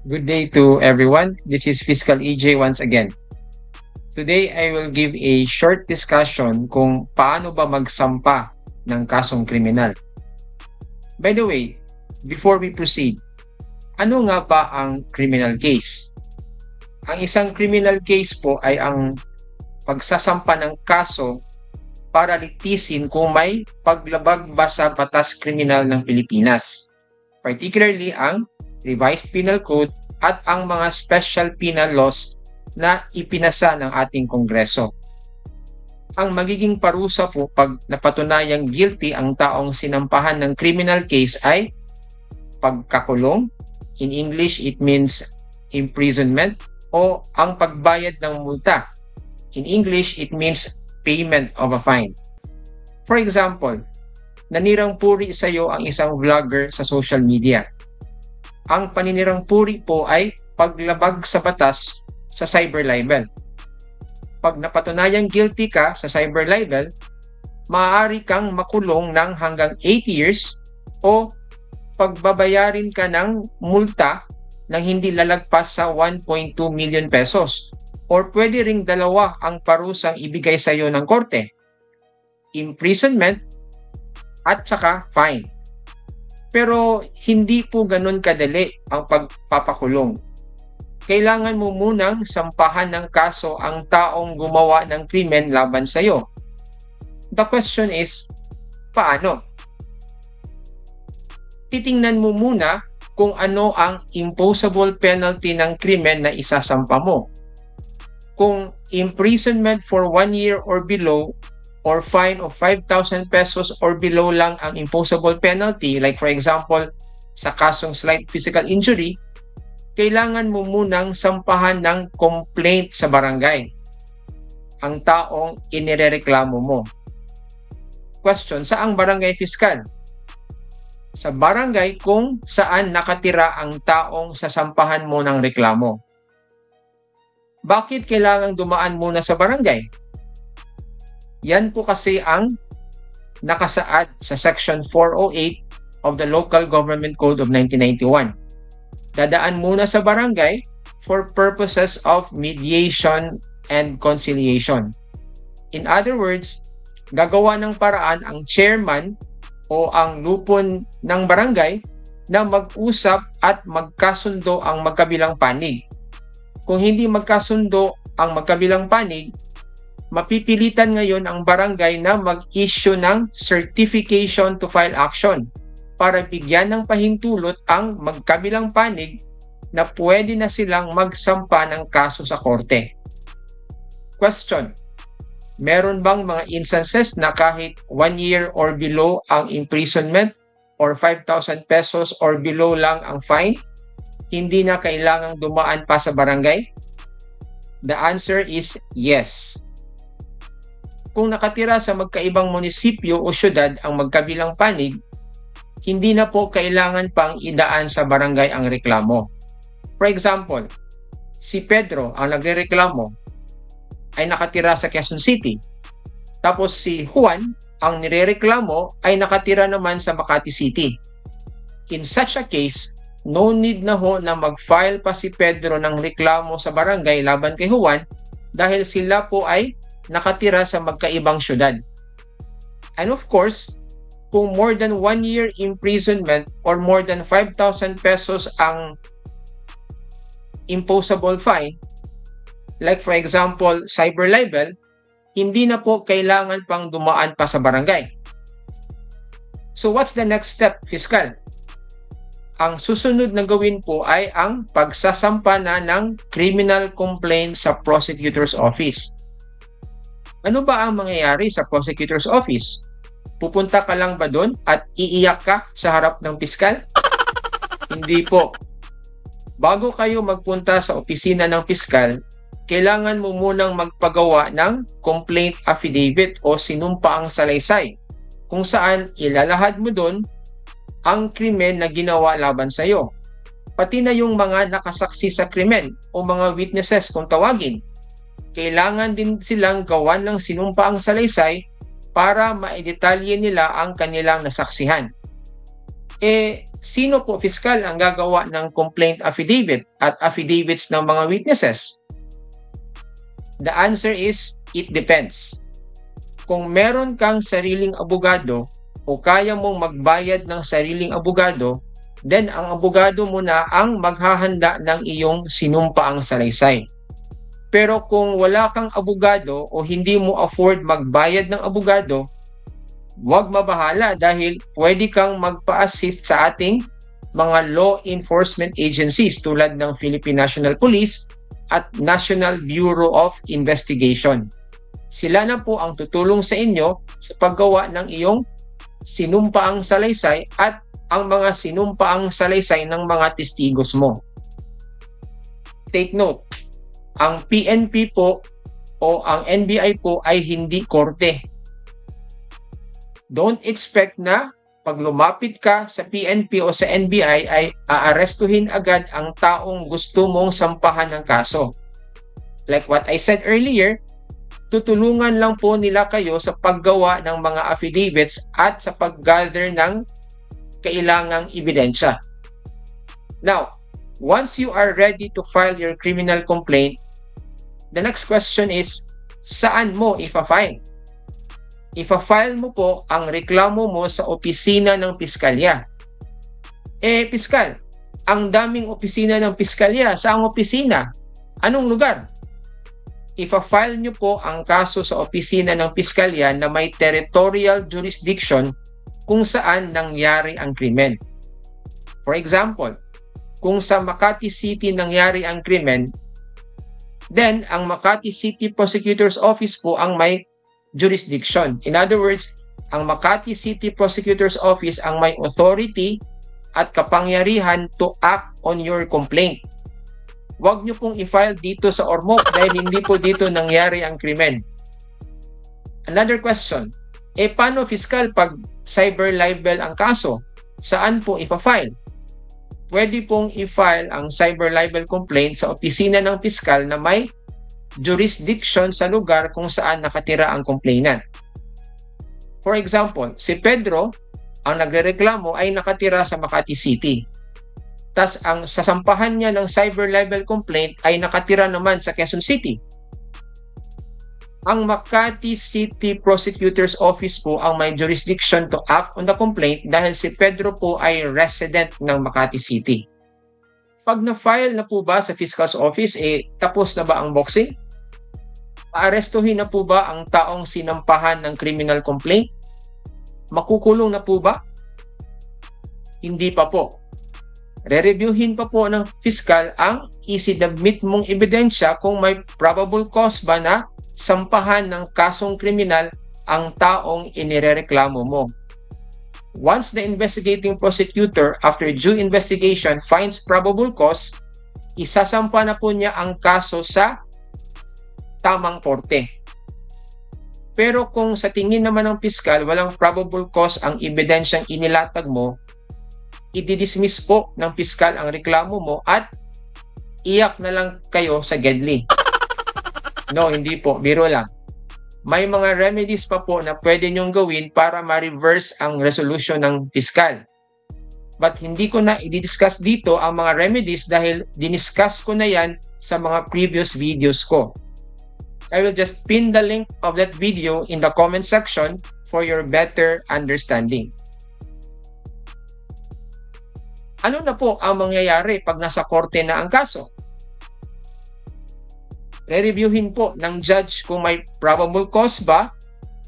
Good day to everyone. This is Fiscal EJ once again. Today, I will give a short discussion kung paano ba magsampa ng kasong kriminal. By the way, before we proceed, ano nga ba ang criminal case? Ang isang criminal case po ay ang pagsasampa ng kaso para litisin kung may paglabag ba sa batas kriminal ng Pilipinas. Particularly ang Revised Penal Code at ang mga special penal laws na ipinasa ng ating Kongreso. Ang magiging parusa po pag napatunayang guilty ang taong sinampahan ng criminal case ay pagkakulong. In English, it means imprisonment o ang pagbayad ng multa. In English, it means payment of a fine. For example, nanirang puri sa iyo ang isang vlogger sa social media. Ang paninirang puri po ay paglabag sa batas sa cyber libel. Pag napatunayang guilty ka sa cyber libel, maaari kang makulong ng hanggang 8 years o pagbabayarin ka ng multa ng hindi lalagpas sa 1.2 million pesos or pwede ring dalawa ang parusang ibigay sa iyo ng korte. Imprisonment at saka fine. Pero hindi po ganun kadali ang pagpapakulong. Kailangan mo munang sampahan ng kaso ang taong gumawa ng krimen laban sa iyo. The question is, paano? Titingnan mo muna kung ano ang imposable penalty ng krimen na isasampa mo. Kung imprisonment for 1 year or below or fine of 5,000 pesos or below lang ang imposable penalty, like for example, sa kasong slight physical injury, kailangan mo munang sampahan ng complaint sa barangay ang taong inirereklamo mo. Question, saang barangay fiskal? Sa barangay kung saan nakatira ang taong sasampahan mo ng reklamo. Bakit kailangang dumaan muna sa barangay? Yan po kasi ang nakasaad sa Section 408 of the Local Government Code of 1991. Dadaan muna sa barangay for purposes of mediation and conciliation. In other words, gagawa ng paraan ang chairman o ang lupon ng barangay na mag-usap at magkasundo ang magkabilang panig. Kung hindi magkasundo ang magkabilang panig, mapipilitan ngayon ang barangay na mag-issue ng certification to file action para bigyan ng pahintulot ang magkabilang panig na pwede na silang magsampa ng kaso sa korte. Question, meron bang mga instances na kahit 1 year or below ang imprisonment or 5,000 pesos or below lang ang fine, hindi na kailangang dumaan pa sa barangay? The answer is yes. Kung nakatira sa magkaibang munisipyo o syudad ang magkabilang panig, hindi na po kailangan pang idaan sa barangay ang reklamo. For example, si Pedro ang nagrereklamo ay nakatira sa Quezon City. Tapos si Juan ang nirereklamo ay nakatira naman sa Makati City. In such a case, no need na ho na mag-file pa si Pedro ng reklamo sa barangay laban kay Juan dahil sila po ay nakatira sa magkaibang syudad. And of course, kung more than 1 year imprisonment or more than 5,000 pesos ang imposable fine, like for example, cyber libel, hindi na po kailangan pang dumaan pa sa barangay. So what's the next step, Fiskal? Ang susunod na gawin po ay ang pagsasampa na ng criminal complaint sa prosecutor's office. Ano ba ang mangyayari sa prosecutor's office? Pupunta ka lang ba doon at iiyak ka sa harap ng piskal? Hindi po. Bago kayo magpunta sa opisina ng piskal, kailangan mo munang magpagawa ng complaint affidavit o sinumpaang salaysay kung saan ilalahad mo doon ang krimen na ginawa laban sa iyo. Pati na yung mga nakasaksi sa krimen o mga witnesses kung tawagin. Kailangan din silang gawan ng sinumpaang salaysay para maidetalye nila ang kanilang nasaksihan. Sino po piskal ang gagawa ng complaint affidavit at affidavits ng mga witnesses? The answer is, it depends. Kung meron kang sariling abogado o kaya mong magbayad ng sariling abogado, then ang abogado mo na ang maghahanda ng iyong sinumpaang salaysay. Pero kung wala kang abogado o hindi mo afford magbayad ng abogado, huwag mabahala dahil pwede kang magpa-assist sa ating mga law enforcement agencies tulad ng Philippine National Police at National Bureau of Investigation. Sila na po ang tutulong sa inyo sa paggawa ng iyong sinumpaang salaysay at ang mga sinumpaang salaysay ng mga testigos mo. Take note, ang PNP po o ang NBI po ay hindi korte. Don't expect na pag lumapit ka sa PNP o sa NBI ay aarestuhin agad ang taong gusto mong sampahan ng kaso. Like what I said earlier, tutulungan lang po nila kayo sa paggawa ng mga affidavits at sa pag-gather ng kailangang ebidensya. Now, once you are ready to file your criminal complaint, the next question is, saan mo ifa-file? Ifa-file mo po ang reklamo mo sa opisina ng piskalya. Piskal, ang daming opisina ng piskalya. Saang opisina? Anong lugar? Ifa-file nyo po ang kaso sa opisina ng piskalya na may territorial jurisdiction kung saan nangyari ang krimen. For example, kung sa Makati City nangyari ang krimen, then ang Makati City Prosecutor's Office po ang may jurisdiction. In other words, ang Makati City Prosecutor's Office ang may authority at kapangyarihan to act on your complaint. Huwag nyo pong i-file dito sa Ormoc dahil hindi po dito nangyari ang krimen. Another question, paano fiskal pag cyber libel ang kaso? Saan po ipa-file? Pwede pong i-file ang cyber libel complaint sa opisina ng piskal na may jurisdiction sa lugar kung saan nakatira ang complainant. For example, si Pedro, ang nagrereklamo ay nakatira sa Makati City. Tas ang sasampahan niya ng cyber libel complaint ay nakatira naman sa Quezon City. Ang Makati City Prosecutor's Office po ang may jurisdiction to act on the complaint dahil si Pedro po ay resident ng Makati City. Pag na-file na po ba sa Fiscal's Office, tapos na ba ang boxing? Maarestuhin na po ba ang taong sinampahan ng criminal complaint? Makukulong na po ba? Hindi pa po. Re-reviewin pa po ng Fiscal ang isinabmit mong ebidensya kung may probable cause ba na sampahan ng kasong kriminal ang taong inirereklamo mo. Once the investigating prosecutor, after due investigation, finds probable cause, isasampa na po niya ang kaso sa tamang korte. Pero kung sa tingin naman ng piskal, walang probable cause ang ebidensyang inilatag mo, i-dismiss po ng piskal ang reklamo mo at iyak na lang kayo sa GEDLI. No, hindi po. Biro lang. May mga remedies pa po na pwede nyong gawin para ma-reverse ang resolution ng piskal. But hindi ko na i-discuss dito ang mga remedies dahil diniscuss ko na yan sa mga previous videos ko. I will just pin the link of that video in the comment section for your better understanding. Ano na po ang mangyayari pag nasa korte na ang kaso? Re-reviewin po ng judge kung may probable cause ba,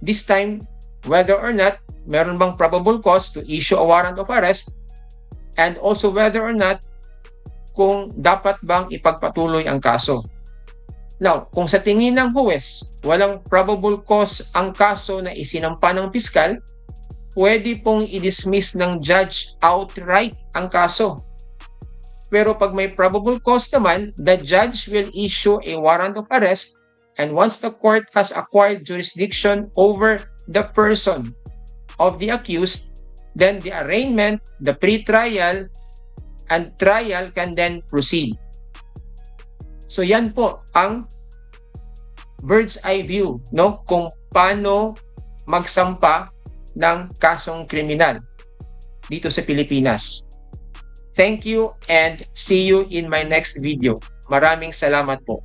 this time whether or not meron bang probable cause to issue a warrant of arrest, and also whether or not kung dapat bang ipagpatuloy ang kaso. Now, kung sa tingin ng huwes, walang probable cause ang kaso na isinampa ng piskal, pwede pong i-dismiss ng judge outright ang kaso. Pero pag may probable cause naman, the judge will issue a warrant of arrest, and once the court has acquired jurisdiction over the person of the accused, then the arraignment, the pre-trial, and trial can then proceed. So yan po ang bird's eye view, no, kung paano magsampa ng kasong kriminal dito sa Pilipinas. Thank you and see you in my next video. Maraming salamat po.